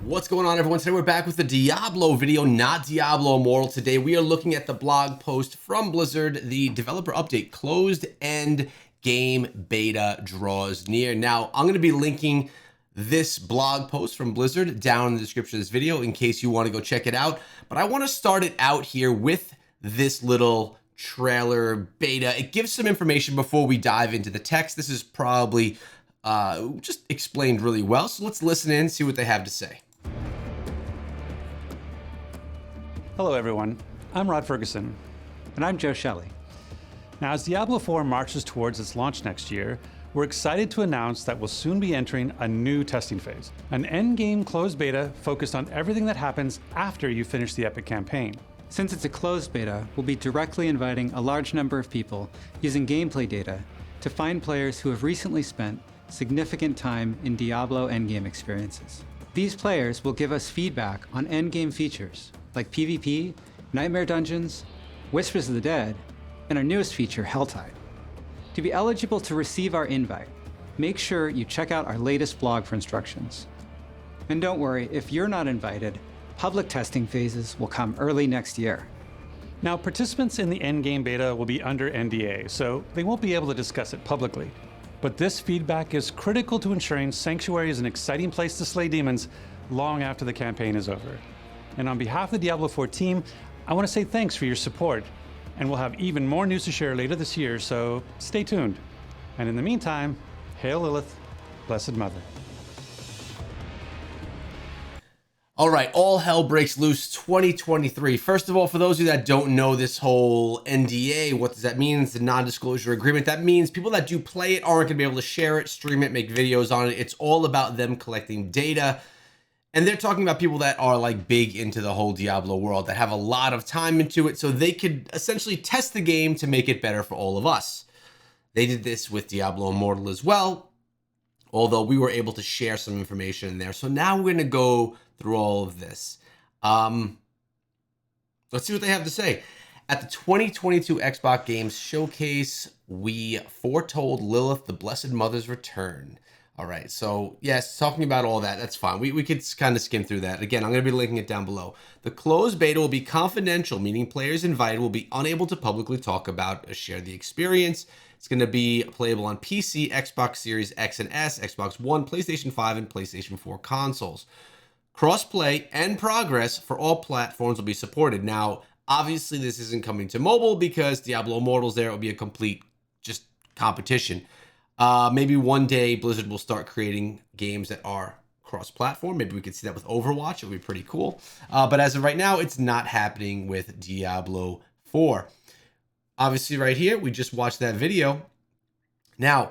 What's going on, everyone? Today we're back with the Diablo video, not Diablo Immortal. Today we are looking at the blog post from Blizzard, the developer update, closed end game beta draws near. Now, I'm going to be linking this blog post from Blizzard down in the description of this video in case you want to go check it out. But I want to start it out here with this little trailer beta. It gives some information before we dive into the text. This is probably just explained really well. So let's listen in, see what they have to say. Hello everyone, I'm Rod Ferguson. And I'm Joe Shelley. Now, as Diablo IV marches towards its launch next year, we're excited to announce that we'll soon be entering a new testing phase, an endgame closed beta focused on everything that happens after you finish the epic campaign. Since it's a closed beta, we'll be directly inviting a large number of people using gameplay data to find players who have recently spent significant time in Diablo endgame experiences. These players will give us feedback on endgame features like PvP, Nightmare Dungeons, Whispers of the Dead, and our newest feature, Helltide. To be eligible to receive our invite, make sure you check out our latest blog for instructions. And don't worry, if you're not invited, public testing phases will come early next year. Now, participants in the endgame beta will be under NDA, so they won't be able to discuss it publicly. But this feedback is critical to ensuring Sanctuary is an exciting place to slay demons long after the campaign is over. And on behalf of the Diablo IV team, I want to say thanks for your support. And we'll have even more news to share later this year, so stay tuned. And in the meantime, hail Lilith, Blessed Mother. All right, all hell breaks loose 2023. First of all, for those of you that don't know this whole NDA, what does that mean? It's a non-disclosure agreement. That means people that do play it aren't going to be able to share it, stream it, make videos on it. It's all about them collecting data. And they're talking about people that are like big into the whole Diablo world, that have a lot of time into it, so they could essentially test the game to make it better for all of us. They did this with Diablo Immortal as well, although we were able to share some information in there. So now we're going to go through all of this. Let's see what they have to say. At the 2022 Xbox Games Showcase, we foretold Lilith, the Blessed Mother's return. All right, so yes, talking about all that, that's fine. We could kind of skim through that. Again, I'm going to be linking it down below. The closed beta will be confidential, meaning players invited will be unable to publicly talk about or share the experience. It's going to be playable on PC, Xbox Series X and S, Xbox One, PlayStation 5, and PlayStation 4 consoles. Crossplay and progress for all platforms will be supported. Now, obviously, this isn't coming to mobile because Diablo Immortal's there. It will be a complete just competition. Maybe one day Blizzard will start creating games that are cross-platform. Maybe we could see that with Overwatch. It would be pretty cool. But as of right now, it's not happening with Diablo 4. Obviously, right here, we just watched that video. Now,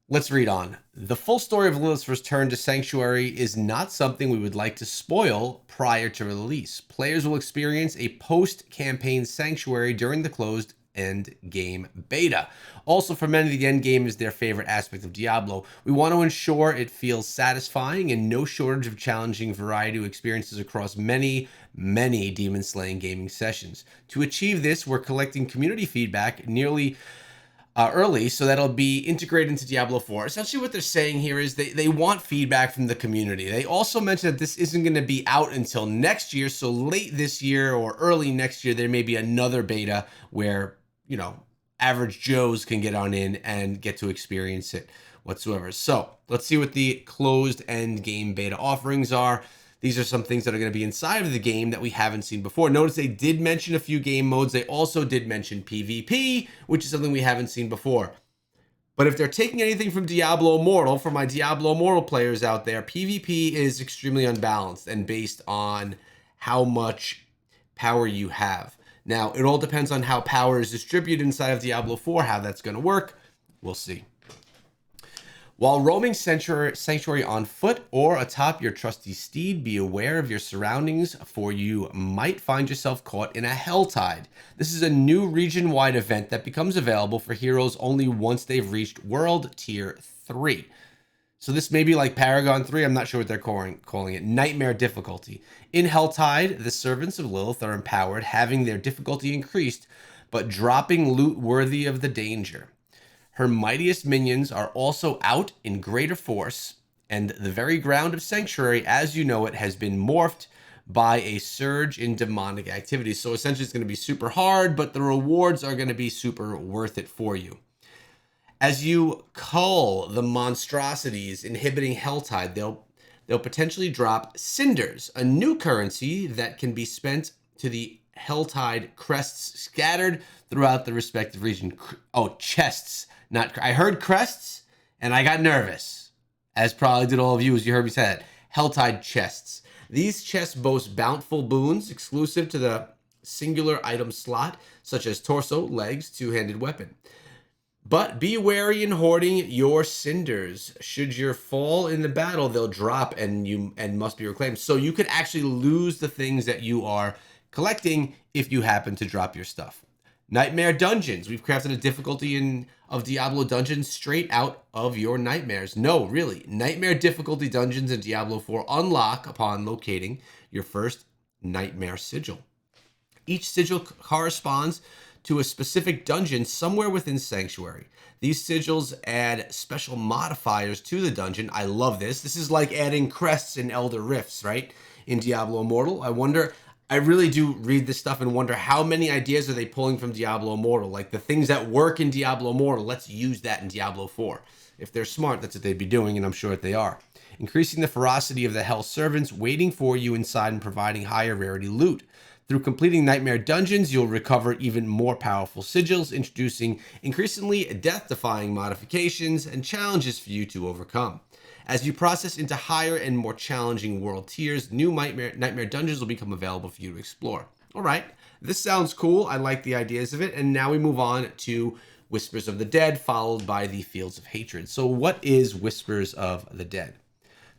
let's read on. The full story of Lilith's return to Sanctuary is not something we would like to spoil prior to release. Players will experience a post-campaign Sanctuary during the closed end game beta. Also, for many, the end game is their favorite aspect of Diablo. We want to ensure it feels satisfying and no shortage of challenging variety of experiences across many demon slaying gaming sessions. To achieve this, we're collecting community feedback nearly early, so that'll be integrated into Diablo 4. Essentially what they're saying here is they want feedback from the community. They also mentioned that this isn't going to be out until next year, so late this year or early next year, there may be another beta where, you know, average Joes can get on in and get to experience it whatsoever. So let's see what the closed end game beta offerings are. These are some things that are going to be inside of the game that we haven't seen before. Notice they did mention a few game modes. They also did mention PvP, which is something we haven't seen before. But if they're taking anything from Diablo Immortal, for my Diablo Immortal players out there, PvP is extremely unbalanced and based on how much power you have. Now, it all depends on how power is distributed inside of Diablo 4, how that's going to work. We'll see. While roaming Sanctuary on foot or atop your trusty steed, be aware of your surroundings, for you might find yourself caught in a Helltide. This is a new region-wide event that becomes available for heroes only once they've reached World Tier 3. So this may be like Paragon 3, I'm not sure what they're calling it, Nightmare difficulty. In Helltide, the servants of Lilith are empowered, having their difficulty increased, but dropping loot worthy of the danger. Her mightiest minions are also out in greater force, and the very ground of Sanctuary, as you know it, has been morphed by a surge in demonic activity. So essentially it's going to be super hard, but the rewards are going to be super worth it for you. As you cull the monstrosities inhibiting Helltide, they'll potentially drop Cinders, a new currency that can be spent to the Helltide crests scattered throughout the respective region. Oh, chests. Not. I heard crests, and I got nervous, as probably did all of you as you heard me say that. Helltide chests. These chests boast bountiful boons exclusive to the singular item slot, such as torso, legs, two-handed weapon. But be wary in hoarding your cinders. Should you fall in the battle, they'll drop and must be reclaimed. So you could actually lose the things that you are collecting if you happen to drop your stuff. Nightmare dungeons. We've crafted a difficulty of Diablo dungeons straight out of your nightmares. No, really. Nightmare difficulty dungeons in Diablo 4 unlock upon locating your first nightmare sigil. Each sigil corresponds to a specific dungeon somewhere within Sanctuary. These sigils add special modifiers to the dungeon. I love this. This is like adding crests in Elder Rifts, right? In Diablo Immortal. I really do read this stuff and wonder how many ideas are they pulling from Diablo Immortal? Like the things that work in Diablo Immortal, let's use that in Diablo 4. If they're smart, that's what they'd be doing, and I'm sure that they are. Increasing the ferocity of the Hell Servants waiting for you inside and providing higher rarity loot. Through completing Nightmare Dungeons, you'll recover even more powerful sigils, introducing increasingly death-defying modifications and challenges for you to overcome. As you process into higher and more challenging world tiers, new Nightmare Dungeons will become available for you to explore. All right, this sounds cool. I like the ideas of it. And now we move on to Whispers of the Dead, followed by the Fields of Hatred. So what is Whispers of the Dead?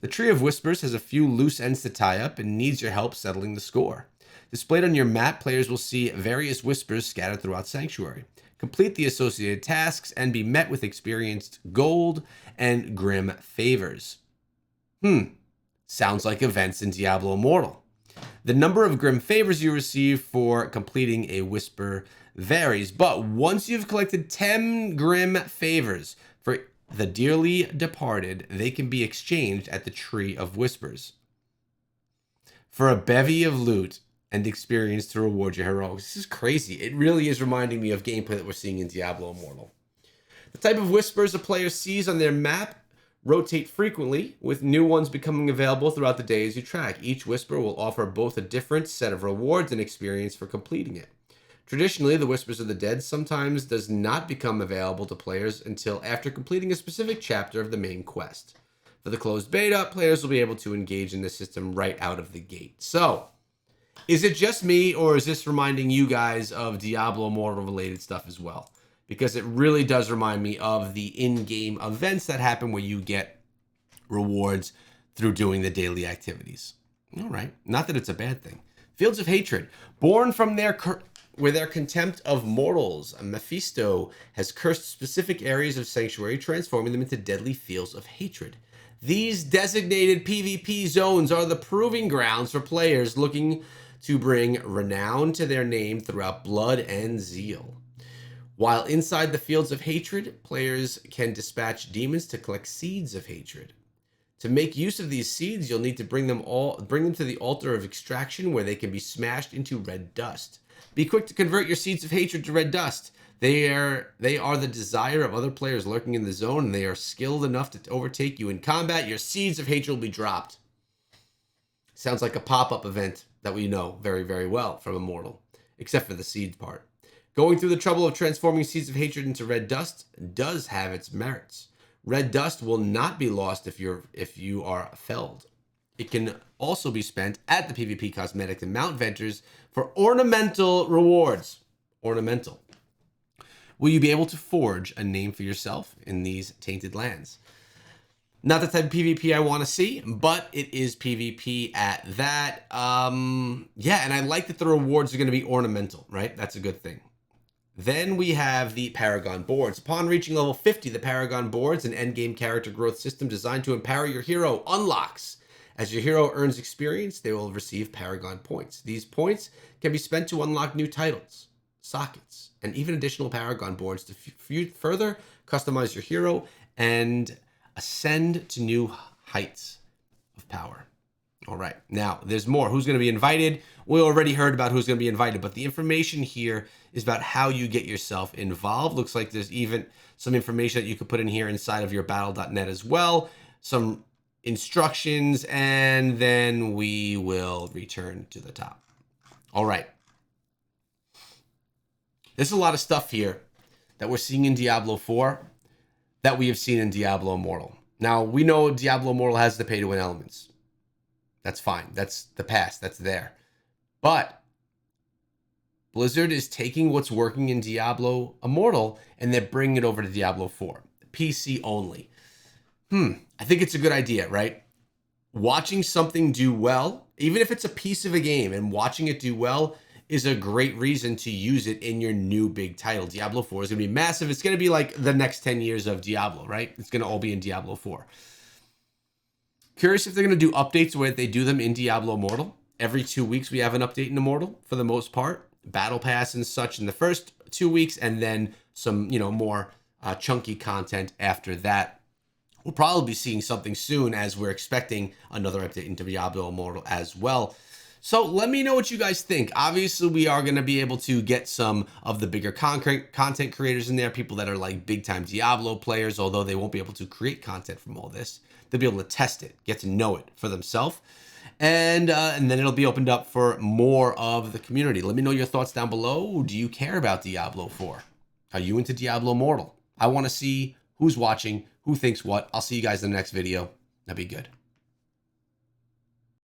The Tree of Whispers has a few loose ends to tie up and needs your help settling the score. Displayed on your map, players will see various whispers scattered throughout Sanctuary. Complete the associated tasks and be met with experienced gold and grim favors. Sounds like events in Diablo Immortal. The number of grim favors you receive for completing a whisper varies, but once you've collected 10 grim favors for the dearly departed, they can be exchanged at the Tree of Whispers for a bevy of loot and experience to reward your heroics. This is crazy. It really is reminding me of gameplay that we're seeing in Diablo Immortal. The type of whispers a player sees on their map rotate frequently, with new ones becoming available throughout the day as you track. Each whisper will offer both a different set of rewards and experience for completing it. Traditionally, the Whispers of the Dead sometimes does not become available to players until after completing a specific chapter of the main quest. For the closed beta, players will be able to engage in the system right out of the gate. So, is it just me, or is this reminding you guys of Diablo Immortal related stuff as well? Because it really does remind me of the in-game events that happen where you get rewards through doing the daily activities. All right, not that it's a bad thing. Fields of Hatred. Born from their contempt of mortals, Mephisto has cursed specific areas of Sanctuary, transforming them into deadly fields of hatred. These designated PvP zones are the proving grounds for players looking to bring renown to their name throughout blood and zeal. While inside the Fields of Hatred, players can dispatch demons to collect seeds of hatred. To make use of these seeds, you'll need to bring them to the altar of extraction, where they can be smashed into red dust. Be quick to convert your seeds of hatred to red dust. They are the desire of other players lurking in the zone, and they are skilled enough to overtake you in combat. Your seeds of hatred will be dropped. Sounds like a pop-up event that we know very, very well from Immortal, except for the seeds part. Going through the trouble of transforming seeds of hatred into red dust does have its merits. Red dust will not be lost if you are felled. It can also be spent at the PvP Cosmetics and Mount Ventures for ornamental rewards. Ornamental. Will you be able to forge a name for yourself in these tainted lands? Not the type of PvP I want to see, but it is PvP at that. Yeah, and I like that the rewards are going to be ornamental, right? That's a good thing. Then we have the Paragon Boards. Upon reaching level 50, the Paragon Boards, an endgame character growth system designed to empower your hero, unlocks. As your hero earns experience, they will receive Paragon points. These points can be spent to unlock new titles, sockets, and even additional Paragon Boards to further customize your hero and ascend to new heights of power. All right, now there's more. Who's going to be invited? We already heard about who's going to be invited, but the information here is about how you get yourself involved. Looks like there's even some information that you could put in here inside of your battle.net as well. Some instructions, and then we will return to the top. All right. There's a lot of stuff here that we're seeing in Diablo 4 that we have seen in Diablo Immortal. Now, we know Diablo Immortal has the pay-to-win elements. That's fine. That's the past. That's there. But Blizzard is taking what's working in Diablo Immortal and they're bringing it over to Diablo 4. PC only. I think it's a good idea, right? Watching something do well, even if it's a piece of a game, and watching it do well is a great reason to use it in your new big title. Diablo 4 is going to be massive. It's going to be like the next 10 years of Diablo, right? It's going to all be in Diablo 4. Curious if they're going to do updates where they do them in Diablo Immortal. Every 2 weeks we have an update in Immortal for the most part. Battle Pass and such in the first 2 weeks, and then some, more chunky content after that. We'll probably be seeing something soon as we're expecting another update into Diablo Immortal as well. So let me know what you guys think. Obviously, we are going to be able to get some of the bigger content creators in there, people that are like big-time Diablo players, although they won't be able to create content from all this. They'll be able to test it, get to know it for themselves. And then it'll be opened up for more of the community. Let me know your thoughts down below. Do you care about Diablo 4? Are you into Diablo Immortal? I want to see who's watching, who thinks what. I'll see you guys in the next video. That'd be good.